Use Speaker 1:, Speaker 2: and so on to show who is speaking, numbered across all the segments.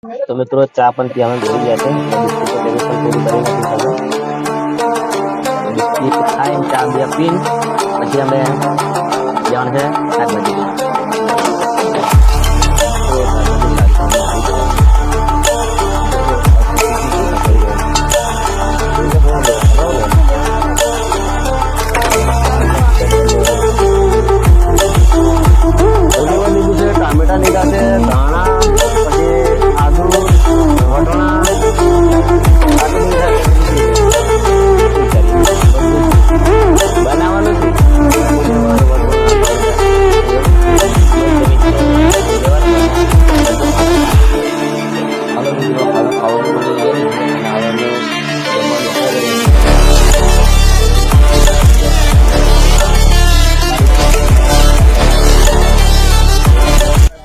Speaker 1: તો મિત્રો ચા પણ પીવામાં ભૂલી ગયા છે. બિસ્કિટ પણ પૂરું કરી નાખ્યું. બિસ્કિટ ખાઈને ચા બે પીને પછી અમે જવાનું છે શાકભાજી. ટામેટા લીધા છે, ધાણા, પછી આદુ, વટણા, બનાવવાનું છે.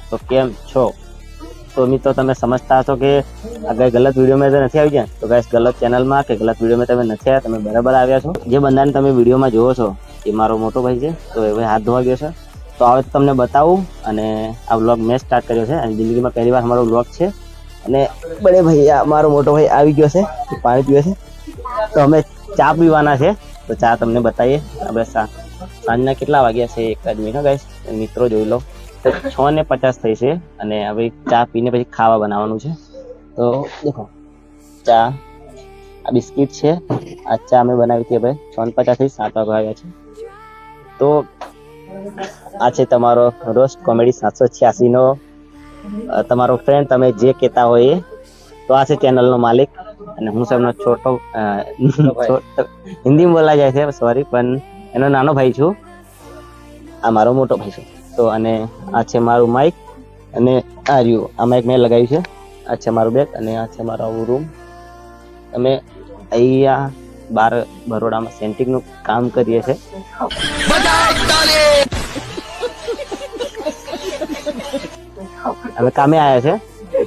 Speaker 1: તો કેમ છો? તો મિત્રો તમે સમજતા હશો કે અગર ગલત વિડીયોમાં તો નથી આવી ગયા. તો ગાઈસ ગલત ચેનલમાં કે ગલત વિડીયોમાં તમે નથી આવ્યા, તમે બરાબર આવ્યા છો. જે બંદાને તમે વિડીયોમાં જોવો છો એ મારો મોટો ભાઈ છે. તો એ ભાઈ હાથ ધોવા ગયો છે. તો હવે તમને બતાવું અને આ વ્લોગ મેં સ્ટાર્ટ કર્યો છે અને જિંદગીમાં પહેલી વાર મારો વ્લોગ છે. અને બડે ભાઈ મારો મોટો ભાઈ આવી ગયો છે, પાણી પીવે છે. તો અમે ચા પીવાના છે. તો ચા તમને બતાવીએ. આપણે સાંજના કેટલા વાગ્યા છે? 1 જ મિનિટ ગાઈસ, મિત્રો જોઈ લો. 6:50 થઈ છે અને હવે ચા પીને પછી ખાવા બનાવવાનું છે. તો દેખો ચા, આ બિસ્કિટ છે. આ ચા અમે બનાવી હતી ભાઈ 6:50 થી 7 વાગ્યા આવ્યા છે. તો આ છે તમારો રોસ્ટ કોમેડી 786 નો તમારો ફ્રેન્ડ, તમે જે કહેતા હોય એ. તો આ છે ચેનલનો માલિક અને હું એમનો છોટો હિન્દીમાં બોલા જાય છે, સોરી, પણ એનો નાનો ભાઈ છું. આ મારો મોટો ભાઈ છે. તો અને આ છે મારું માઇક અને આ રહ્યું આ માઇક મેં લગાવ્યું છે. આ છે મારું બેગ અને આ છે મારો રૂમ. અમે અહીંયા બાર બરોડામાં સેન્ટિંગનું કામ કરીએ છીએ. અમે કામે આવ્યા છે.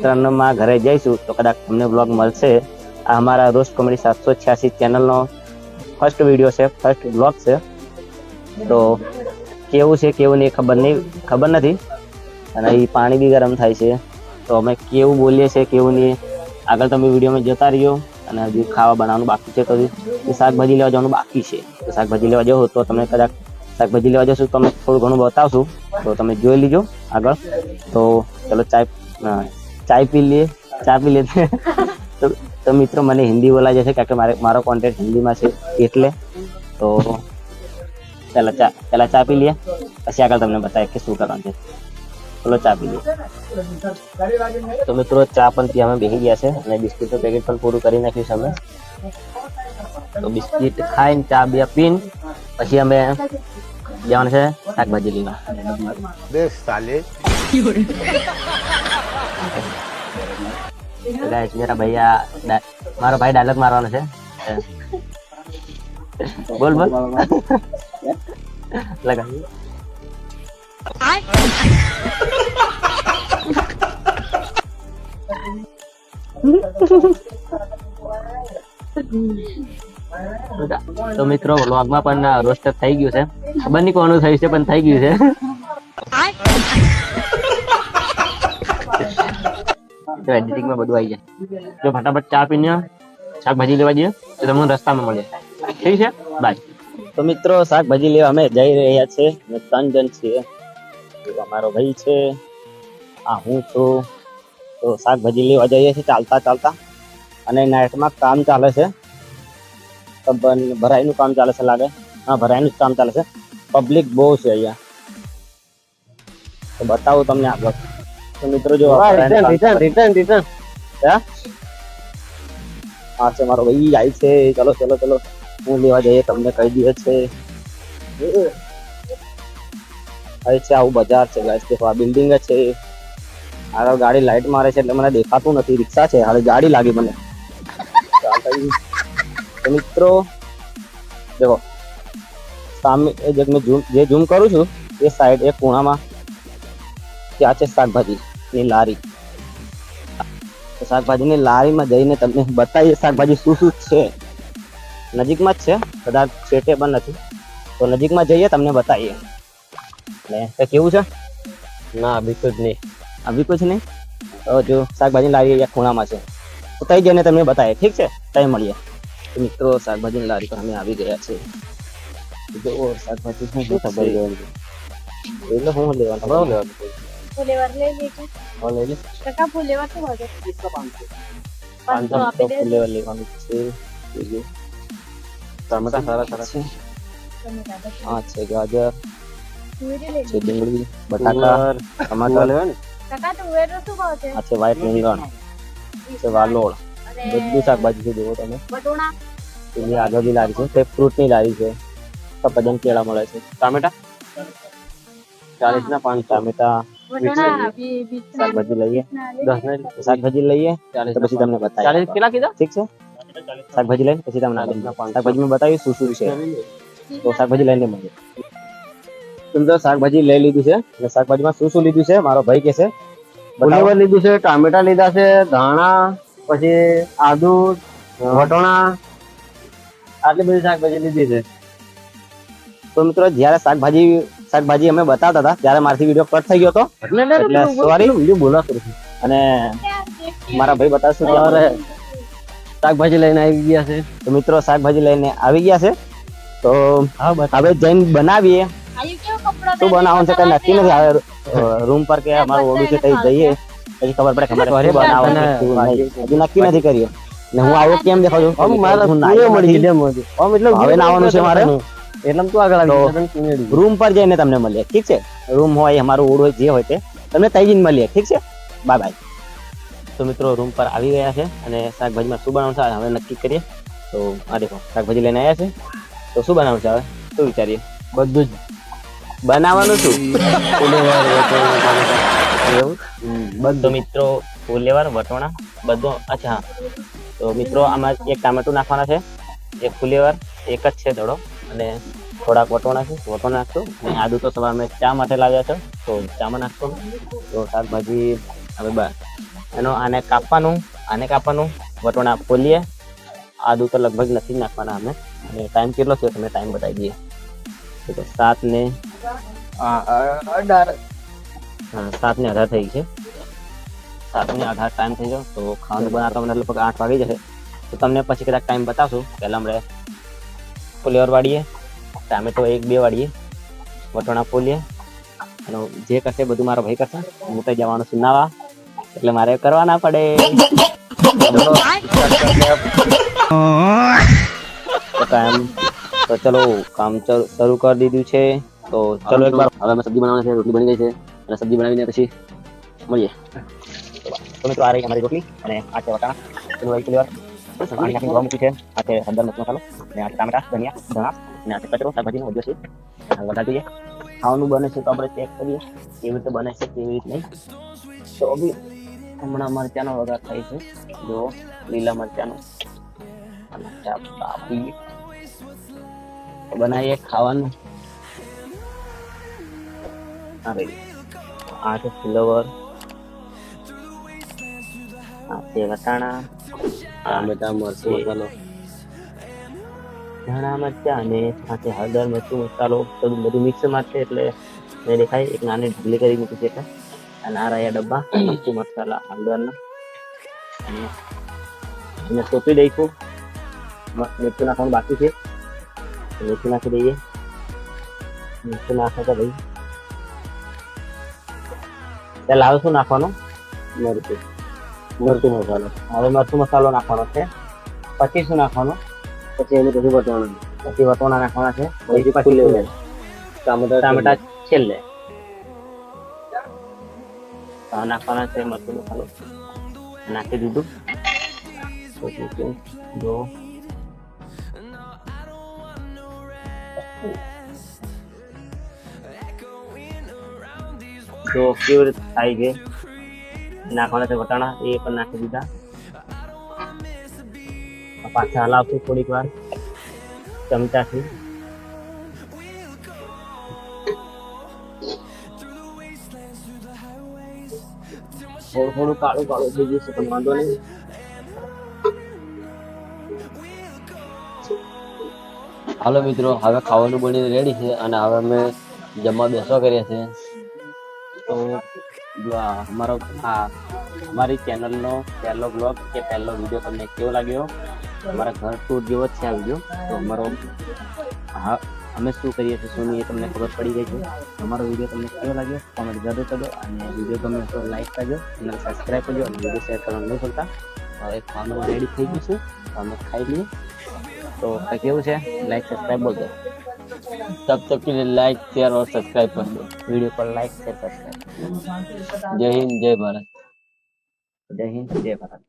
Speaker 1: 3 ઘરે જઈશું તો કદાચ તમને બ્લોગ મળશે. આ અમારા રોસ્ટ કોમેડી 786 ચેનલનો ફર્સ્ટ વિડીયો છે, ફર્સ્ટ બ્લોગ છે. તો કેવું છે કેવું નહીં ખબર નથી. અને એ પાણી બી ગરમ થાય છે. તો અમે કેવું બોલીએ છીએ કેવું નહીં આગળ તમે વિડીયોમાં જતા રહ્યો. અને હજી ખાવા બનાવવાનું બાકી છે. તો શાકભાજી લેવા જવાનું બાકી છે. તો શાકભાજી લેવા જાઓ તો તમે કદાચ શાકભાજી લેવા જશો તો તમે થોડું ઘણું બતાવશું. તો તમે જોઈ લીજો આગળ. તો ચલો ચાય પી લઈએ. ચા પી લે તો મિત્રો મને હિન્દી બોલાય જશે કારણ કે મારો કોન્ટેન્ટ હિન્દીમાં છે એટલે. તો પહેલા ચા પી લઈએ પછી આગળ તમને બતાવીએ કે શું કરવાનું છે. ચલો ચા પી લઈએ. તો મિત્રો ચા પણ પીવામાં બેસી ગયા છે અને બિસ્કિટનું પેકેટ પણ પૂરું કરી નાખ્યું છે અમે. તો બિસ્કિટ ખાઈને ચા બે પીને પછી અમે જવાનું છે શાકભાજી લેવા. ગાઈસ મેરા ભૈયા મારો ભાઈ ડાયલોગ મારવાનો છે. બોલ લગાવી. તો મિત્રો વ્લોગમાં પણ રોસ્ટ થઈ ગયું છે. ખબર નહીં કોનું થયું છે પણ થઈ ગયું છે. તો એડિટિંગમાં બધું આવી જાય. જો ફટાફટ ચા પીને શાકભાજી લેવા જઈએ તો તમને રસ્તામાં મળે. ઠીક છે, બાય. તો મિત્રો શાકભાજી લેવા અમે જઈ રહ્યા છે. 3 જણ છીએ. અમારો ભાઈ છે, આ હું છું. તો શાકભાજી લેવા જઈએ છીએ ચાલતા અને નાઇટમાં કામ ચાલે છે. ભરાઈનું કામ ચાલે છે લાગે. હા, ભરાઈનું જ કામ ચાલે છે. પબ્લિક બહુ છે અહીંયા. તો બતાવું તમને આગળ. તો મિત્રો જો રિટર્ન હા છે મારો ભાઈ આવી છે. ચલો હું લેવા જઈએ તમને કહી દઈએ છે. હવે છે આવું બજાર છે ગાઈસ. દેખો આ બિલ્ડિંગ છે. આગળ ગાડી લાઈટ મારે છે એટલે મને દેખાતું નથી. રિક્ષા છે, હાલ ગાડી લાગી મને. તો મિત્રો દેખો સામે જે ઝૂમ કરું છું એ સાઈડ એક ખૂણામાં ત્યાં છે શાકભાજીની લારી. શાકભાજીની લારીમાં જઈને તમને બતાવીએ શાકભાજી શું છે. નજીકમાં જ છે, કદાચ પેટે પણ નથી. તો નજીકમાં જઈએ તમને બતાવીએ. ને કેવું છે? ના, અભી કુછ નહીં. અભી કુછ નહીં? તો જો શાકભાજી લારી અહીંયા ખૂણામાં છે, તો તઈ જઈને તમને બતાવે. ઠીક છે, તઈ મળીએ. તો મિત્રો શાકભાજીની લારી પર અમે આવી ગયા છે. જો શાકભાજી શું ખબર એટલે હું લેવાનું
Speaker 2: ફુલેવર લઈ લેજો.
Speaker 1: લઈ લે
Speaker 2: કાકા ફુલેવર શું ભાવ છે?
Speaker 1: 500 ફુલેવર લેવાનું છે. ટમેટા સારા છે. હા છે, ગાજર છે, ડુંગળી, બટાકા, ટમાટર લેવાનું.
Speaker 2: કાકા તુવેર શું ભાવ છે?
Speaker 1: આ છે વ્હાઈટ રીંગણ, છે વાલોળ, બધું શાકભાજી છે. જુઓ તમે,
Speaker 2: બટોણા
Speaker 1: એની આગળ બી લારી છે, તે ફ્રૂટની લારી છે. સફરજન કેળા મળે છે. ટામેટા 40 ના 5 ટામેટા.
Speaker 2: બટોણા
Speaker 1: શાકભાજી લઈએ 10 ને શાકભાજી લઈએ તો પછી તમને બતાવીએ. 40 કેટલા કીધા? ઠીક છે, શાકભાજી લઈને પછી તમને શાકભાજી મેં બતાવ્યું શું શું છે. તો શાકભાજી લઈને મળીએ. તમે શાકભાજી લઈ લીધું છે, અને શાકભાજીમાં શું શું લીધું છે મારો ભાઈ કે છે.
Speaker 3: ફુલેવર લીધું છે, ટામેટા લીધા છે, ધાણા, પછી આદુ, વટોણા, આટલી બધી શાકભાજી લીધી છે.
Speaker 1: તો મિત્રો જ્યારે શાકભાજી અમે બતાવતા હતા ત્યારે મારાથી વિડીયો કટ થઈ ગયો હતો, એટલે સોરી વિડીયો બોલાતો નથી. અને મારા ભાઈ બતાવશું ત્યારે
Speaker 3: શાકભાજી લઈને આવી ગયા છે.
Speaker 1: તો મિત્રો શાકભાજી લઈને આવી ગયા છે. તો હવે જઈને બનાવીએ. શું બનાવવાનું છે કઈ નક્કી નથી. હવે રૂમ પર કે અમારું ઓડું છે કઈ જઈએ પછી ખબર પડે. ખબર બનાવવાનું હજુ નક્કી નથી કર્યું. ને હું આવો કેમ દેખાવ છું? હવે નાવાનું છે મારે,
Speaker 3: એટલે તું આગળ આવી
Speaker 1: રૂમ પર જઈને તમને મળીએ. ઠીક છે, રૂમ હોય અમારું ઓડ હોય જે હોય તે તમને તઈ જઈને મળીએ. ઠીક છે, બાય બાય. તો મિત્રો રૂમ પર આવી ગયા છે અને શાકભાજીમાં શું બનાવવાનું છે હવે નક્કી કરીએ. તો આ દેખો શાકભાજી લઈને આવ્યા છે. તો શું બનાવવાનું છે હવે શું વિચારીએ?
Speaker 3: બધું જ
Speaker 1: બનાવવાનું શું? બધું મિત્રો ફુલેવર વટોણા બધું. અચ્છા હા, તો મિત્રો આમાં એક ટામેટું નાખવાના છે, એક ફુલેવર એક જ છે દડો, અને થોડાક વટોણા છે, વટોણા નાખશું. અને આદુ તો સવાર મેં ચા માટે લાવ્યા છે, તો ચામાં નાખશો. તો શાકભાજી હવે એનો આને કાપવાનું, વટોણા ફોલીએ. આદુ તો લગભગ નથી જ નાખવાના અમે. અને ટાઈમ કેટલો છે તમે ટાઈમ બતાવી દઈએ. તો 7 ને 18 થઈ છે. 7 ને 18 ટાઈમ થઈ ગયો. તો ખાવાનું બનાવતા મને લગભગ 8 વાગી જશે. તો તમને પછી કદાચ ટાઈમ બતાવશું. પહેલાં આપણે ફુલેવર વાળીએ, ટામેટો 1-2 વાળીએ, વટોણા ફોલીએ, અને જે કરશે બધું મારો ભાઈ કરશે. હું તો જવાનું છું નાવા, એટલે મારે કરવા ના પડે. તો ચલો કામ શરૂ કરી દીધું છે. તો ચલો એક વાર હવે અમે સબ્જી બનાવવાની છે. રોટલી બની ગઈ છે અને સબ્જી બનાવીને પછી મળીએ. તો મિત્રો આ રહી અમારી રોટલી અને આ છે વટાણા, એનું એક ફ્લેવર પાણી નાખીને ધોવા મૂક્યું છે. આ છે હળદર મરચું મસાલો, અને આ છે ટામેટા, ધનિયા, ધાણા, અને આ છે કચરો શાકભાજીનો વધ્યો છે. વધારે જોઈએ ખાવાનું બને છે તો આપણે ચેક કરીએ કેવી રીતે બને છે કેવી રીતે નહીં. તો બી હમણાં મરચાંનો વઘાર થાય છે. જો લીલા મરચાંનો કાપી બનાવીએ ખાવાનું. આ છે ફ્લેવર, આ છે વટાણા,
Speaker 3: ટામેટા, મરચું મસાલો,
Speaker 1: ધાણા મરચાં, અને આ છે હળદર મરચું મસાલો. બધું મિક્સરમાં છે એટલે મેં દેખાય એક નાની ઢગલી કરી મૂકી છે. એટલે અને આ રહ્યા ડબ્બા મરચું મસાલા હળદરના. અને સોંપી દઈશું. મીઠું નાખવાનું બાકી છે, મીઠું નાખી દઈએ. મીઠું નાખે તો ભાઈ ત્યાં લાવ શું નાખવાનું? મરચું મસાલો. હવે મરચું મસાલો નાખવાનો છે. પછી શું નાખવાનું?
Speaker 3: પછી એની પછી વટોણા,
Speaker 1: પછી વટોણા નાખવાના છે. પછી ટામેટા છેલ્લે નાખવાના છે. મરચું મસાલો નાખી દીધું. પછી જો કેવી રીતે થાય છે. નાખવાના છે વટાણા, એ પણ નાખી દીધા. પાછા હલાવશું થોડીક વાર ચમચાથી. થોડું કાળું થઈ જશે પણ વાંધો નહીં.
Speaker 3: હાલો મિત્રો, હવે ખાવાનું બનીને રેડી છે અને હવે અમે જમવા બેસવા કર્યા છે.
Speaker 1: તો અમારો આ અમારી ચેનલનો પહેલો બ્લોગ કે પહેલો વિડીયો તમને કેવો લાગ્યો? અમારા ઘર ટૂર જેવો જ છે આ વિડીયો. તો અમારો હા અમે શું કરીએ છીએ શું નહીં એ તમને ખબર પડી ગઈ છે. અમારો વિડીયો તમને કેવો લાગ્યો કોમેન્ટ જરૂર કરજો, અને વિડીયો ગમે તો લાઈક કરજો, ચેનલ સબસ્ક્રાઈબ કરજો, અને વિડીયો શેર કરવાનું નહીં ભૂલતા. હવે ખાવાનું રેડી થઈ ગયું છે, તો અમે ખાઈ લઈએ. તો કેવું છે, લાઈક સબસ્क्राइब बोल दो. तब तक के लिए लाइक शेयर और सब्सक्राइब कर दो. वीडियो पर लाइक शेयर सब्सक्राइब. जय हिंद जय भारत. जय हिंद जय भारत.